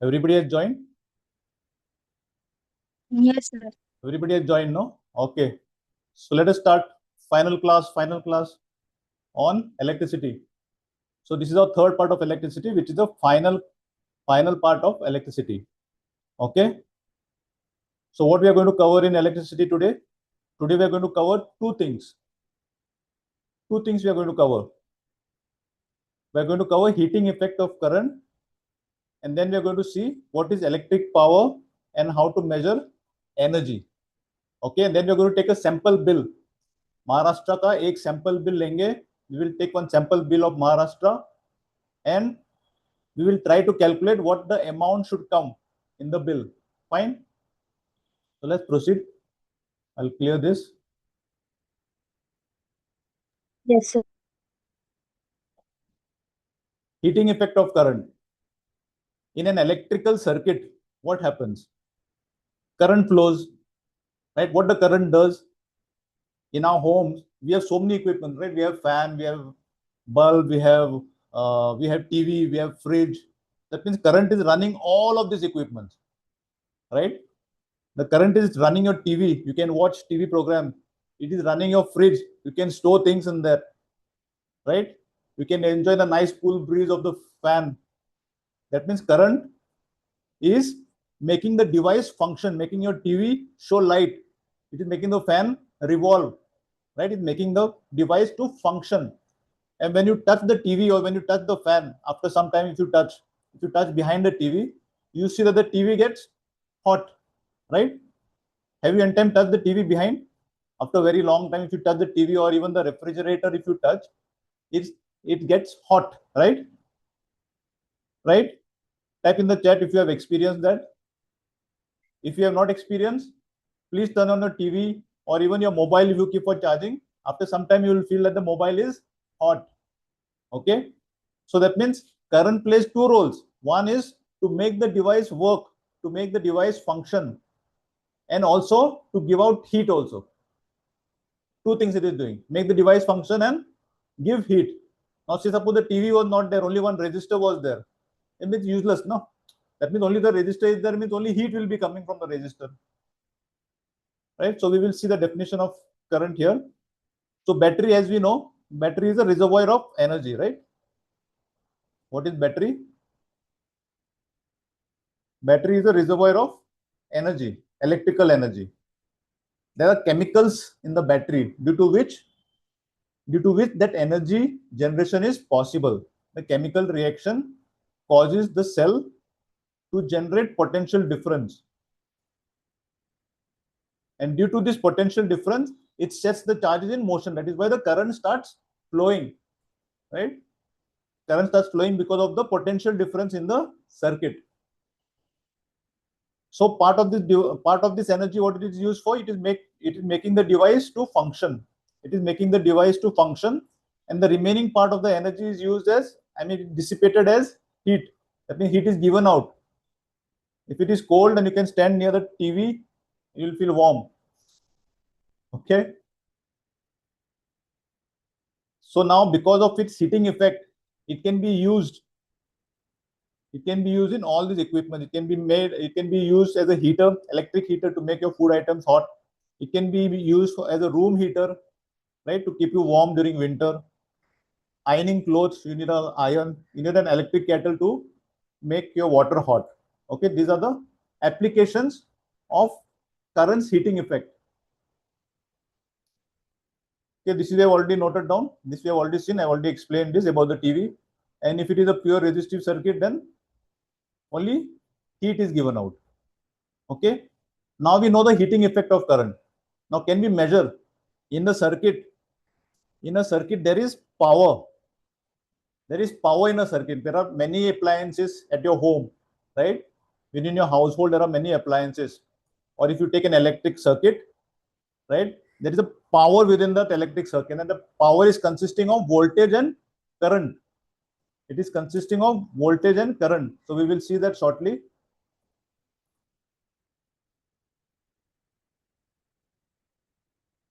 Everybody has joined? Yes, sir. Everybody has joined, no? Okay. So let us start final class on electricity. So this is our third part of electricity, which is the final part of electricity. Okay. So what we are going to cover in electricity today? Today we are going to cover two things. Two things we are going to cover. We are going to cover heating effect of current, and then we are going to see what is electric power and how to measure energy. Okay, and then we are going to take a sample bill. Maharashtra का एक sample bill लेंगे. We will take one sample bill of Maharashtra and we will try to calculate what the amount should come in the bill. Fine. So let's proceed. I'll clear this. Yes, sir. Heating effect of current. In an electrical circuit, what happens? Current flows, right? What the current does in our homes, we have so many equipment, right? We have fan, we have bulb, we have TV, we have fridge. That means current is running all of these equipments, right? The current is running your TV. You can watch TV program. It is running your fridge. You can store things in there, right? You can enjoy the nice cool breeze of the fan. That means current is making the device function, making your TV show light. It is making the fan revolve, right? It's making the device to function. And when you touch the TV or when you touch the fan, after some time, if you touch behind the TV, you see that the TV gets hot, right? Have you any time touched the TV behind? After a very long time, if you touch the TV or even the refrigerator, if you touch, it gets hot, right? Right? Type in the chat if you have experienced that. If you have not experienced, please turn on your TV or even your mobile if you keep for charging. After some time, you will feel that the mobile is hot. Okay? So that means current plays two roles. One is to make the device work, to make the device function, and also to give out heat also. Two things it is doing: make the device function and give heat. Now, say suppose the TV was not there, only one resistor was there. It means useless, no? That means only the resistor is there, means only heat will be coming from the resistor. Right? So we will see the definition of current here. So battery, as we know, battery is a reservoir of energy, right? What is battery? Battery is a reservoir of energy, electrical energy. There are chemicals in the battery due to which that energy generation is possible. The chemical reaction causes the cell to generate potential difference. And due to this potential difference, it sets the charges in motion. That is why the current starts flowing, right? Current starts flowing because of the potential difference in the circuit. So part of this energy, what it is used for, it is making the device to function. It is making the device to function, and the remaining part of the energy is used as, dissipated as heat. That means heat is given out. If it is cold and you can stand near the TV, you will feel warm. Okay. So now, because of its heating effect, it can be used. It can be used in all these equipment. It can be used as a heater, electric heater, to make your food items hot. It can be used as a room heater, right, to keep you warm during winter. Ironing clothes, you need an iron. You need an electric kettle to make your water hot. Okay, these are the applications of current's heating effect. Okay, this is we have already noted down. This we have already seen. I already explained this about the TV. And if it is a pure resistive circuit, then only heat is given out. Okay. Now we know the heating effect of current. Now can we measure in the circuit? In a circuit, there is power. There is power in a circuit. There are many appliances at your home, right? Within your household, there are many appliances. Or if you take an electric circuit, right, there is a power within that electric circuit, and the power is consisting of voltage and current. It is consisting of voltage and current. So we will see that shortly.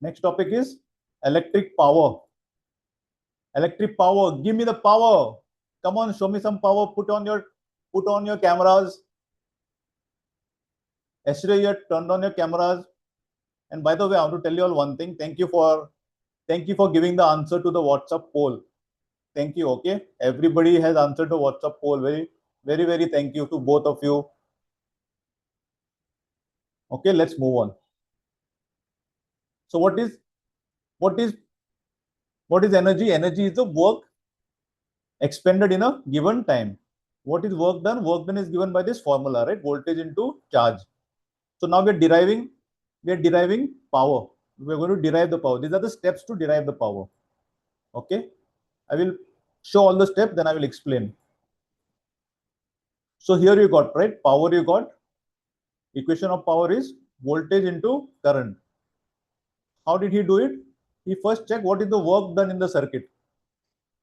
Next topic is electric power. Electric power. Give me the power. Come on, show me some power. Put on your cameras. Yesterday you had turned on your cameras. And by the way, I want to tell you all one thing. Thank you for giving the answer to the WhatsApp poll. Thank you. Okay, everybody has answered the WhatsApp poll. Very thank you to both of you. Okay, let's move on. So what is energy? Energy is the work expended in a given time. What is work done? Work done is given by this formula, right? Voltage into charge. So now we're deriving power. We're going to derive the power. These are the steps to derive the power. Okay, I will show all the steps, then I will explain. So here you got, right, power. You got equation of power is voltage into current. How did he do it? He first checked what is the work done in the circuit.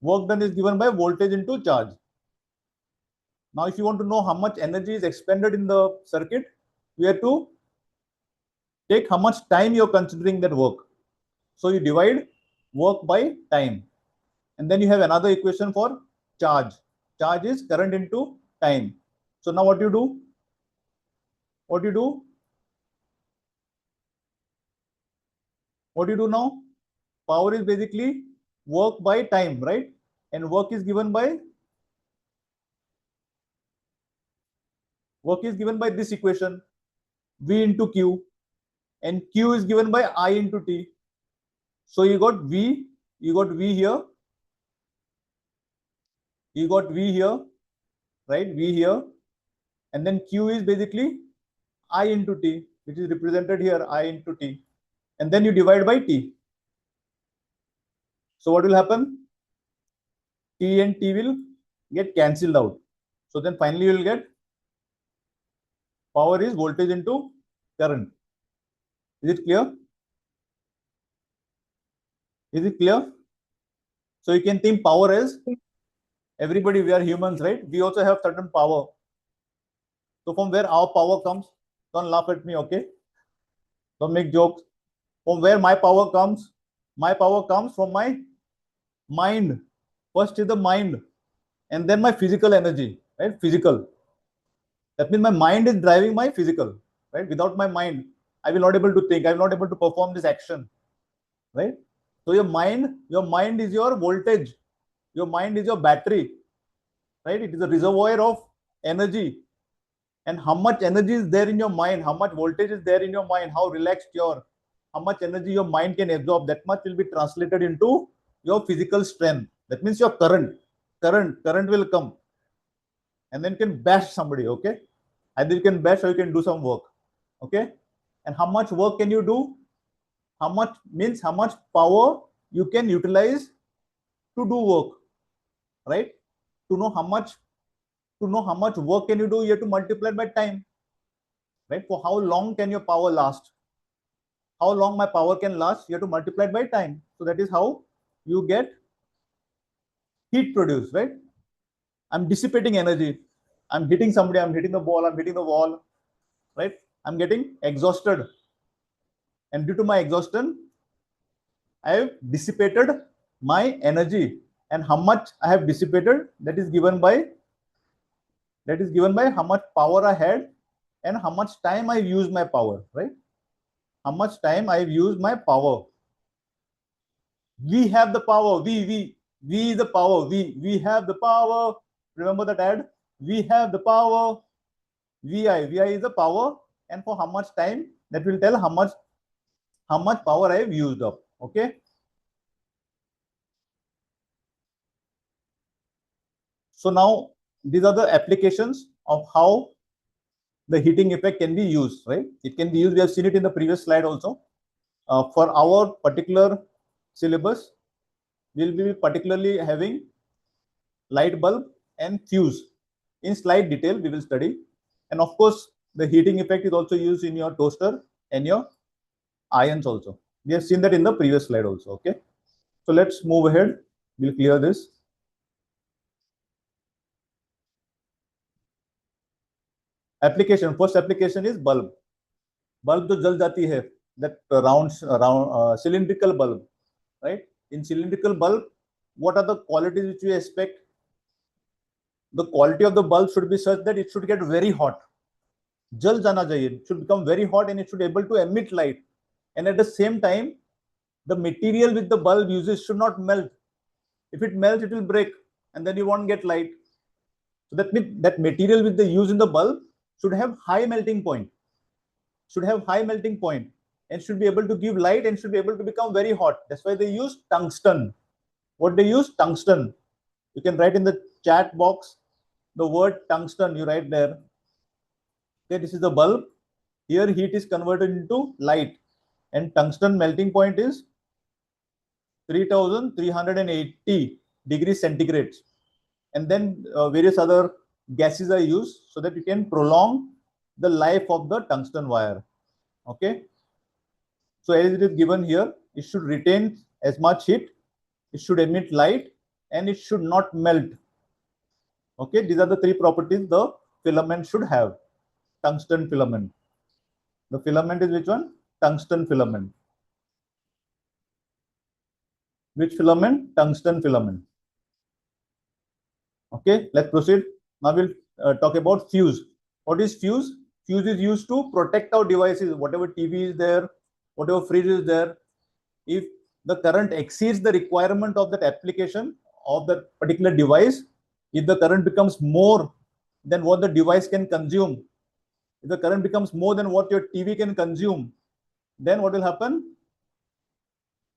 Work done is given by voltage into charge. Now, if you want to know how much energy is expended in the circuit, we have to take how much time you're considering that work. So you divide work by time. And then you have another equation for charge. Charge is current into time. So now what do you do? What do you do? What do you do now? Power is basically work by time, right? And work is given by this equation, V into Q, and Q is given by I into T. So you got V here, you got V here, right? V here, and then Q is basically I into T, which is represented here, I into T, and then you divide by T. So what will happen? T and T will get cancelled out. So then finally you will get power is voltage into current. Is it clear? Is it clear? So you can think power as, everybody, we are humans, right? We also have certain power. So from where our power comes, don't laugh at me, okay? Don't make jokes. From where my power comes from my mind. First is the mind, and then my physical energy, right? Physical. That means my mind is driving my physical, right? Without my mind, I will not able to think. I will not able to perform this action, right? So your mind is your voltage. Your mind is your battery, right? It is a reservoir of energy. And how much energy is there in your mind, how much voltage is there in your mind, how relaxed how much energy your mind can absorb, that much will be translated into your physical strength. That means your current will come, and then can bash somebody, okay? Either you can bash or you can do some work, okay? And how much work can you do? How much means how much power you can utilize to do work, right? To know how much work can you do, you have to multiply by time, right? For how long can your power last? How long my power can last, you have to multiply by time. So that is how you get heat produced, right? I'm dissipating energy. I'm hitting somebody, I'm hitting the ball, I'm hitting the wall, right? I'm getting exhausted. And due to my exhaustion, I have dissipated my energy. And how much I have dissipated, that is given by how much power I had and how much time I used my power, right? How much time I've used my power. We have the power. We is the power. We have the power. Remember that ad? We have the power. Vi is the power, and for how much time, that will tell how much power I have used up. Okay. So now these are the applications of how the heating effect can be used, right? It can be used. We have seen it in the previous slide also. For our particular syllabus, we'll be particularly having light bulb and fuse. In slight detail, we will study. And of course, the heating effect is also used in your toaster and your irons also. We have seen that in the previous slide also, okay? So let's move ahead. We'll clear this. Application, first application is bulb. Bulb to jal jati hai, that round cylindrical bulb, right? In cylindrical bulb, what are the qualities which we expect? The quality of the bulb should be such that it should get very hot. जल जाना चाहिए, it should become very hot and it should able to emit light. And at the same time, the material with the bulb uses should not melt. If it melts, it will break and then you won't get light. So that means that material with the use in the bulb should have high melting point, and should be able to give light and should be able to become very hot. That's why they use tungsten. What they use? Tungsten. You can write in the chat box the word tungsten. You write there. Okay, this is the bulb. Here heat is converted into light, and tungsten melting point is 3380 degrees centigrade. And then various other gases are used so that you can prolong the life of the tungsten wire. Okay. So as it is given here, it should retain as much heat, it should emit light, and it should not melt. Okay, these are the three properties the filament should have. Tungsten filament. The filament is which one? Tungsten filament. Which filament? Tungsten filament. Okay, let's proceed. Now we'll talk about fuse. What is fuse? Fuse is used to protect our devices, whatever TV is there, whatever fridge is there. If the current exceeds the requirement of that application of that particular device, if the current becomes more than what the device can consume, if the current becomes more than what your TV can consume, then what will happen?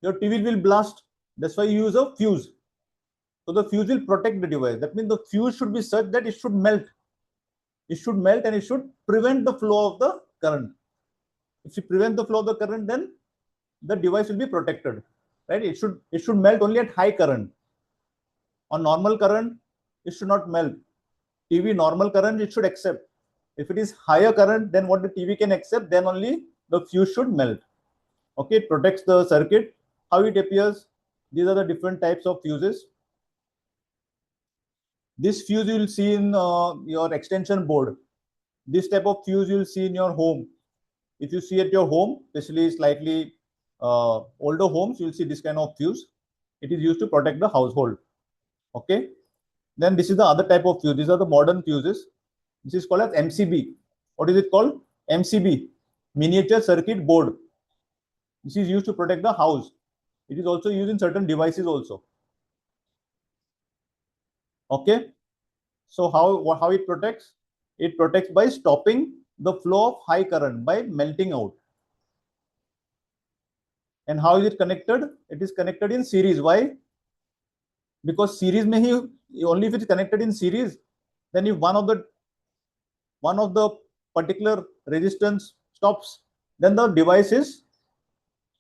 Your TV will blast. That's why you use a fuse. So the fuse will protect the device. That means the fuse should be such that it should melt. It should melt and it should prevent the flow of the current. If you prevent the flow of the current, then the device will be protected. Right? It should melt only at high current. On normal current, it should not melt. TV normal current, it should accept. If it is higher current than what the TV can accept, then only the fuse should melt. Okay, it protects the circuit. How it appears? These are the different types of fuses. This fuse you will see in your extension board. This type of fuse you will see in your home. If you see at your home, especially slightly older homes, you will see this kind of fuse. It is used to protect the household. Okay. Then this is the other type of fuse. These are the modern fuses. This is called as MCB. What is it called? MCB, miniature circuit board. This is used to protect the house. It is also used in certain devices also. Okay. So how it protects? It protects by stopping the flow of high current by melting out. And how is it connected? It is connected in series. Why? Because series may only if it is connected in series, then if one of the particular resistance stops, then the device is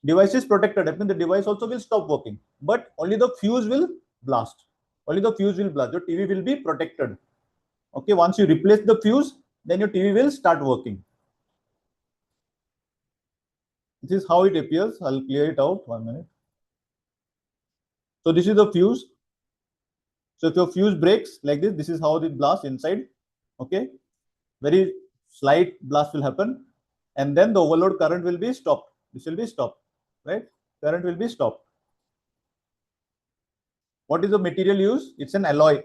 protected. That means the device also will stop working, but only the fuse will blast. Only the fuse will blast. Your TV will be protected. Okay, once you replace the fuse, then your TV will start working. This is how it appears. I'll clear it out. 1 minute. So this is the fuse. So if your fuse breaks like this is how it blasts inside. Okay, very slight blast will happen, and then the overload current will be stopped. This will be stopped, right? Current will be stopped. What is the material used? It's an alloy.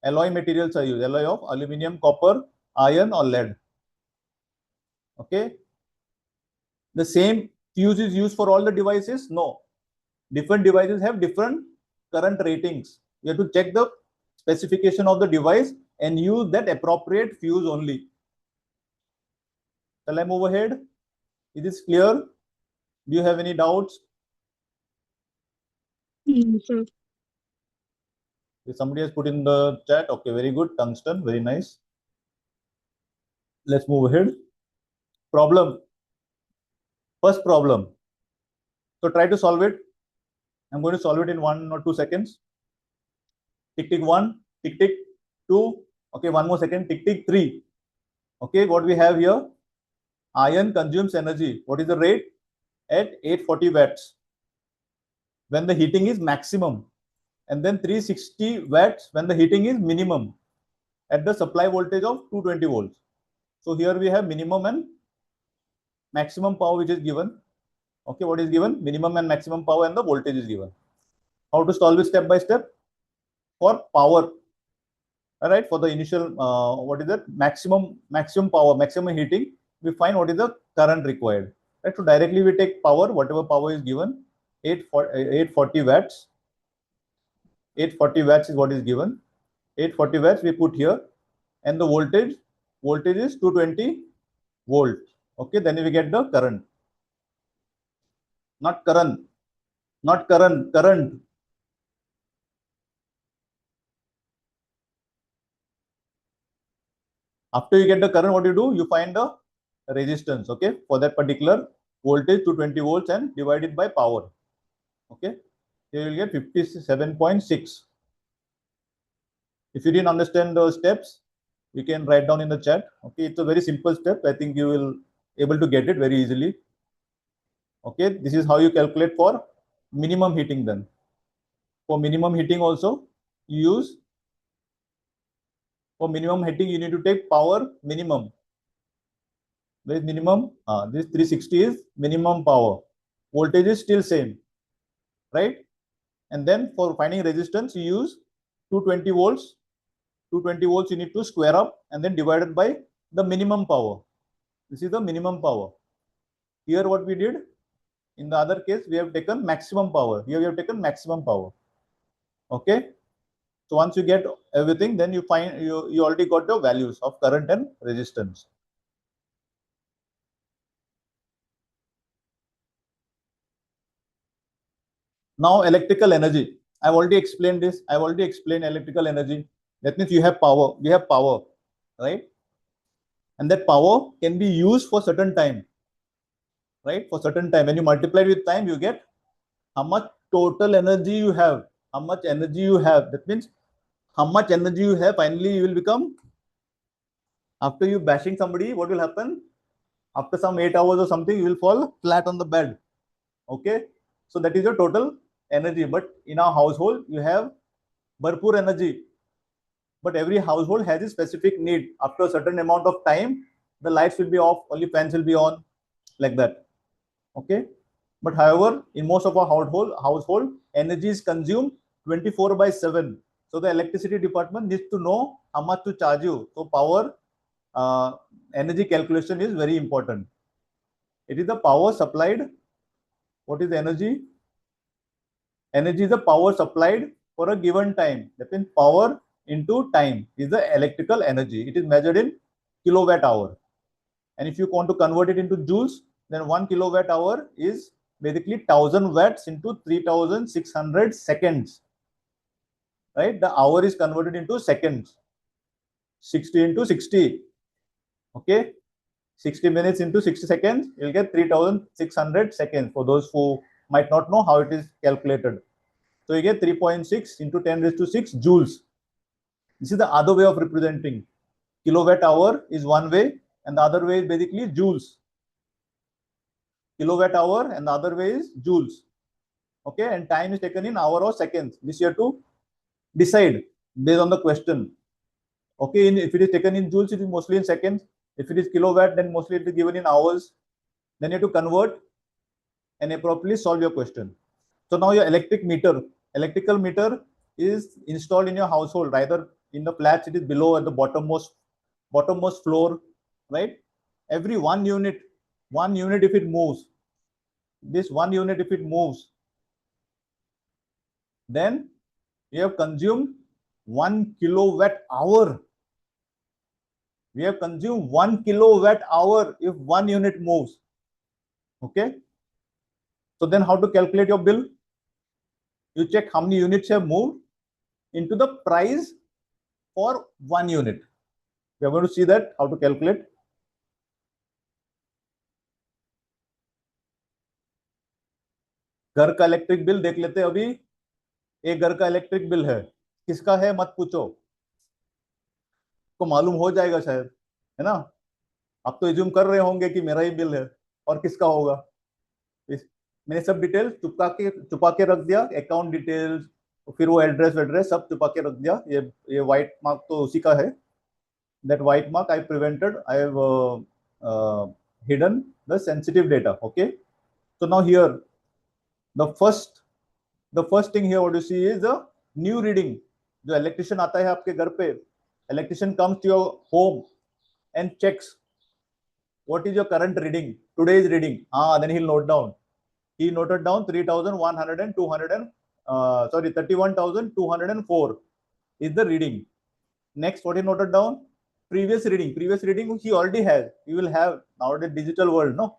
Alloy materials are used. Alloy of aluminum, copper, iron, or lead. Okay. The same fuse is used for all the devices? No. Different devices have different current ratings. You have to check the specification of the device and use that appropriate fuse only. Shall I move ahead? Is this clear? Do you have any doubts? Sir. If somebody has put in the chat, okay, very good. Tungsten, very nice. Let's move ahead. Problem. First problem. So try to solve it. I'm going to solve it in 1 or 2 seconds. Tick tick 1, tick tick 2. Okay, 1 more second. Tick tick 3. Okay, what we have here? Iron consumes energy. What is the rate? At 840 watts when the heating is maximum, and then 360 watts when the heating is minimum at the supply voltage of 220 volts. So here we have minimum and maximum power which is given. Okay, what is given? Minimum and maximum power, and the voltage is given. How to solve it step by step? For power, All right, for the initial what is that maximum power, maximum heating, we find what is the current required. Right, so directly we take power, whatever power is given, 840 watts. 840 watts is what is given. 840 watts we put here, and the voltage is 220 volt. Okay, then we get the current. Not current, not current, current. After you get the current, what you do? You find the resistance, okay, for that particular voltage, 220 volts, and divide it by power. Okay, you will get 57.6. If you didn't understand the steps, you can write down in the chat. Okay, it's a very simple step. I think you will able to get it very easily. Okay, this is how you calculate for minimum heating. Then for minimum heating also, you use, for minimum heating you need to take power minimum. Where is minimum? This 360 is minimum power. Voltage is still same, right? And then for finding resistance, you use 220 volts. 220 volts you need to square up and then divided by the minimum power. This is the minimum power. Here what we did, in the other case, we have taken maximum power. Here we have taken maximum power. Okay. So once you get everything, then you find you already got the values of current and resistance. Now electrical energy. I've already explained this. I've already explained electrical energy. That means you have power. We have power, right? And that power can be used for certain time, right? For certain time. When you multiply it with time, you get how much total energy you have. How much energy you have. That means how much energy you have. Finally, you will become, after you bashing somebody, what will happen? After some 8 hours or something, you will fall flat on the bed. Okay. So that is your total energy. But in our household, you have bharpur energy. But every household has a specific need. After a certain amount of time, the lights will be off, only fans will be on, like that. Okay. But however, in most of our household energy is consumed 24/7. So the electricity department needs to know how much to charge you. So power energy calculation is very important. It is the power supplied. What is the energy? Energy is the power supplied for a given time. That means power into time is the electrical energy. It is measured in kilowatt hour. And if you want to convert it into joules, then 1 kilowatt hour is basically 1000 watts into 3600 seconds. Right? The hour is converted into seconds. 60 into 60. Okay. 60 minutes into 60 seconds, you'll get 3600 seconds for those who might not know how it is calculated. So you get 3.6 into 10 raised to 6 joules. This is the other way of representing. Kilowatt hour is one way, and the other way is basically joules. Kilowatt hour and the other way is joules. Okay, and time is taken in hour or seconds. This you have to decide based on the question. Okay, if it is taken in joules, it is mostly in seconds. If it is kilowatt, then mostly it is given in hours. Then you have to convert and appropriately solve your question. So now your electrical meter is installed in your household, either in the flats, it is below at the bottommost floor, right? Every one unit if it moves, this 1 unit if it moves, then you have consumed 1 kilowatt hour. We have consumed 1 kilowatt hour if 1 unit moves. Okay. So then how to calculate your bill? You check how many units have moved into the price for 1 unit. We are going to see that how to calculate. घर का electric bill देख लेते हैं अभी. एक घर का electric bill है, किसका है मत पूछो, को मालूम हो जाएगा शायद, है ना. आप तो एज्यूम कर रहे होंगे कि मेरा ही बिल है और किसका होगा. मैंने सब डिटेल छुपा के रख दिया, अकाउंट डिटेल्स, फिर वो एड्रेस सब छुपा के रख दिया. ये व्हाइट मार्क तो उसी का है. That white mark I prevented, I have hidden the sensitive data. Okay, so now here the first thing here what you see is the new reading. जो इलेक्ट्रिशियन आता है आपके घर पे, Electrician comes to your home and checks what is your current reading, today's reading. Then he'll note down. He noted down 3,100 and 200 and 31,204 is the reading. Next, what he noted down? Previous reading. Previous reading he already has. He will have nowadays digital world, no?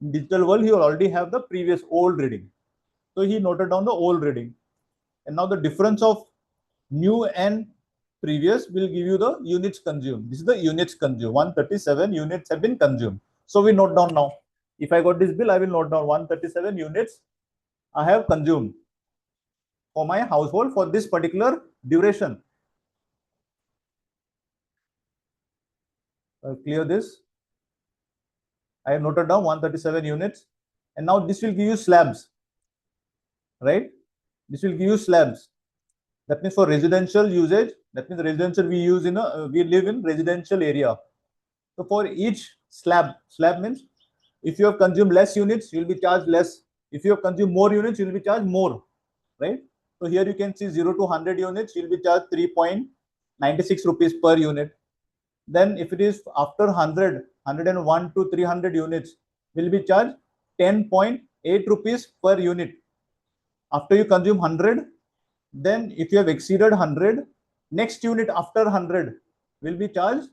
In digital world, he will already have the previous old reading. So he noted down the old reading. And now the difference of new and previous will give you the units consumed. This is the units consumed. 137 units have been consumed. So we note down now. If I got this bill, I will note down 137 units I have consumed for my household for this particular duration. Clear this. I have noted down 137 units. And now this will give you slabs, right? This will give you slabs. That means for residential usage, that means residential we use in a, we live in residential area. So for each slab means if you have consumed less units, you will be charged less. If you have consumed more units, you will be charged more, right? So here you can see 0 to 100 units, you will be charged 3.96 rupees per unit. Then if it is after 100, 101 to 300 units, will be charged 10.8 rupees per unit. After you consume 100, then if you have exceeded 100, next unit after 100 will be charged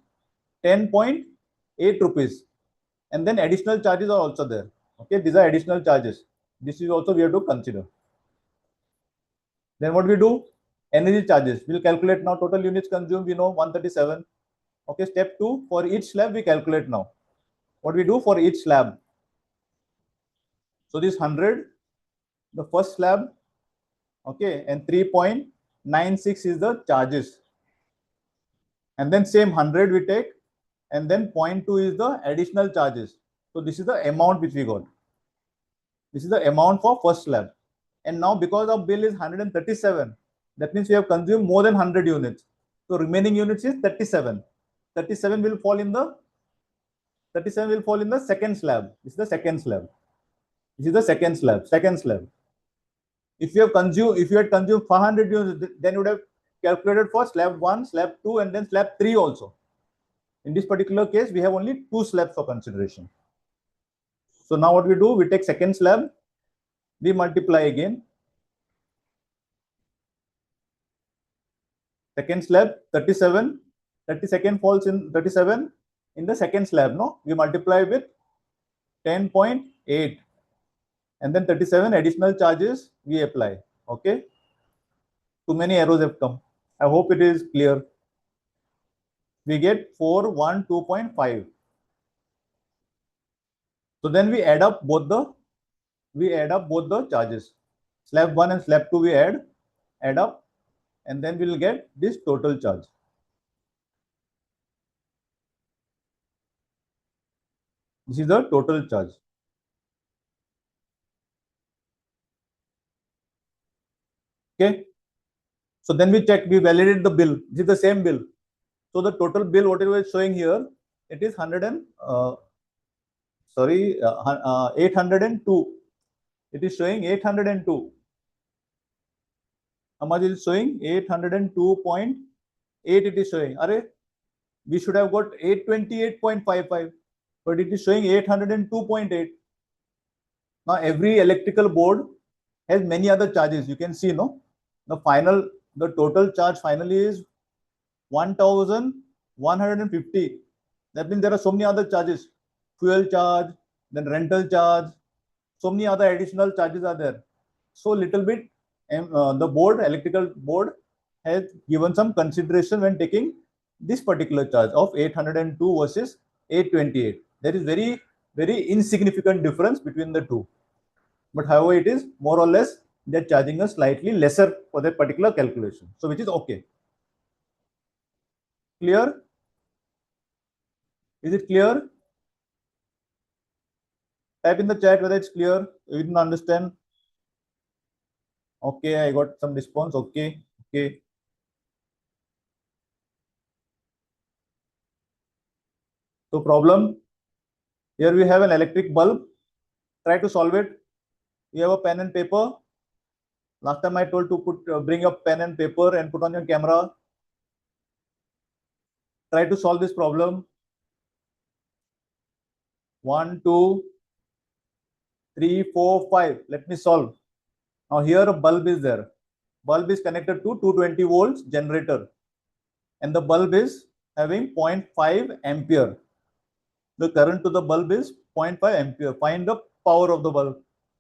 10.8 rupees. And then additional charges are also there. Okay, these are additional charges. This is also we have to consider. Then what we do? Energy charges. We'll calculate now total units consumed, we know 137. Okay, step 2, for each slab we calculate now. What we do for each slab? So this 100, the first slab, okay, and 3.96 is the charges. And then same 100 we take, and then 0.2 is the additional charges. So this is the amount which we got. This is the amount for first slab. And now because our bill is 137, that means we have consumed more than 100 units. So remaining units is 37. 37 will fall in the second slab. This is the second slab. This is the second slab. Second slab. If you had consumed 500 units, then you would have calculated for slab 1, slab 2, and then slab 3 also. In this particular case, we have only 2 slabs for consideration. So now what we do, we take second slab, we multiply again. Second slab, 37. 32nd falls in 37 in the second slab, no? We multiply with 10.8. And then 37 additional charges we apply. Okay. Too many arrows have come. I hope it is clear. We get 412.5. So then we add up both the charges. Slab 1 and slab 2 we add up, and then we will get this total charge. This is the total charge. Okay. So then we check, we validate the bill. This is the same bill. So the total bill, whatever is showing here, it is 802. It is showing 802. How much is it showing? 802.8 it is showing. We should have got 828.55, but it is showing 802.8. Now every electrical board has many other charges. You can see, no? The total charge finally is 1,150. That means there are so many other charges. Fuel charge, then rental charge, so many other additional charges are there. So little bit, the electrical board has given some consideration when taking this particular charge of 802 versus 828. There is very, very insignificant difference between the two. But however, it is more or less they're charging us slightly lesser for that particular calculation. So which is okay. Clear? Is it clear? Type in the chat whether it's clear. You didn't understand. Okay, I got some response. Okay. So problem. Here we have an electric bulb. Try to solve it. You have a pen and paper. Last time I told to bring up pen and paper and put on your camera. try to solve this problem. 1, 2, 3, 4, 5. Let me solve. Now here a bulb is there. Bulb is connected to 220 volts generator, and the bulb is having 0.5 ampere. The current to the bulb is 0.5 ampere. Find the power of the bulb.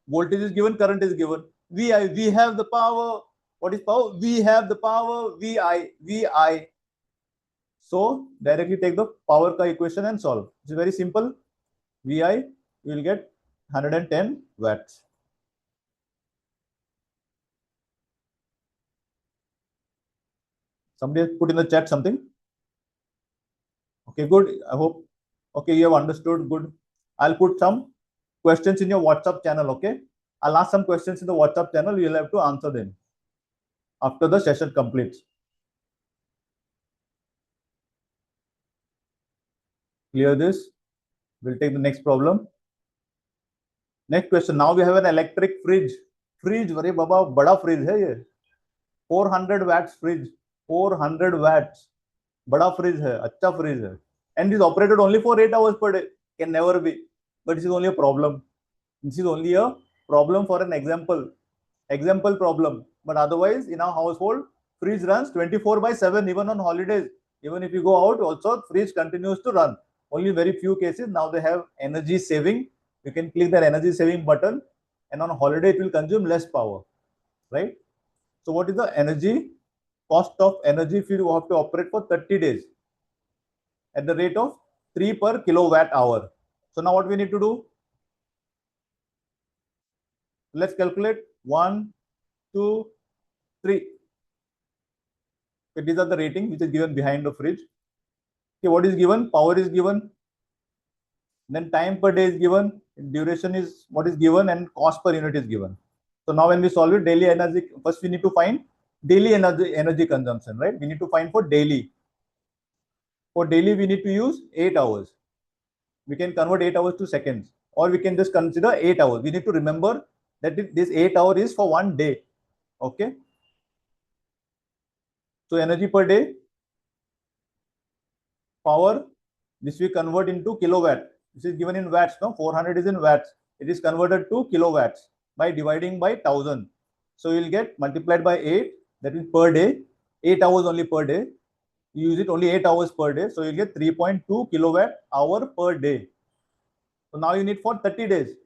Voltage is given, current is given. VI, we have the power. What is power? We have the power. VI. So directly take the power ka equation and solve. It's very simple. VI, you will get 110 watts. Somebody put in the chat something. Okay, good. I hope. Okay, you have understood. Good. I'll put some questions in your WhatsApp channel. Okay, I'll ask some questions in the WhatsApp channel. You'll have to answer them after the session completes. Clear this. We'll take the next problem. Next question. Now we have an electric fridge. Fridge, अरे बाबा बड़ा fridge है ये. 400 watts fridge. 400 watts. बड़ा fridge है, अच्छा fridge है. And is operated only for 8 hours per day. Can never be. But this is only a problem. This is only a problem for an example problem. But otherwise, in our household, fridge runs 24/7, even on holidays. Even if you go out, also fridge continues to run. Only very few cases now they have energy saving. You can click that energy saving button, and on holiday it will consume less power, right? So what is the energy cost of energy if you have to operate for 30 days at the rate of 3 per kilowatt hour? So now what we need to do? Let's calculate 1, 2, 3. Okay, these are the rating which is given behind the fridge. Okay, what is given? Power is given. Then time per day is given. Duration is what is given, and cost per unit is given. So now when we solve it, daily energy, first we need to find daily energy consumption, right? We need to find for daily. For daily, we need to use 8 hours. We can convert 8 hours to seconds, or we can just consider 8 hours. We need to remember that this 8 hour is for one day. Okay. So energy per day, power, this we convert into kilowatt. This is given in watts, no? 400 is in watts. It is converted to kilowatts by dividing by 1000. So you will get multiplied by 8, that is per day, 8 hours only per day. You use it only 8 hours per day. So you get 3.2 kilowatt hour per day. So now you need for 30 days.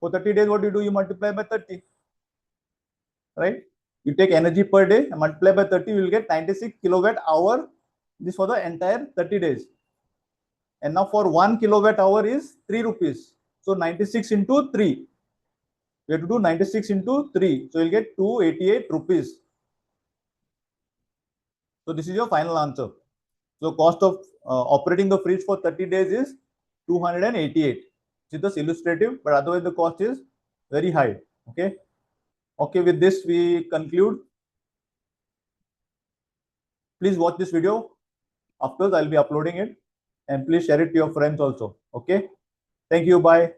For 30 days, what do? You multiply by 30, right? You take energy per day and multiply by 30, you will get 96 kilowatt hour. This for the entire 30 days. And now for 1 kilowatt hour is 3 rupees. So 96 into 3. We have to do 96 into 3. So you'll get 288 rupees. So this is your final answer. So cost of operating the fridge for 30 days is 288. This is illustrative, but otherwise the cost is very high. Okay. Okay, with this we conclude. Please watch this video. Afterwards, I'll be uploading it, and please share it to your friends also. Okay. Thank you. Bye.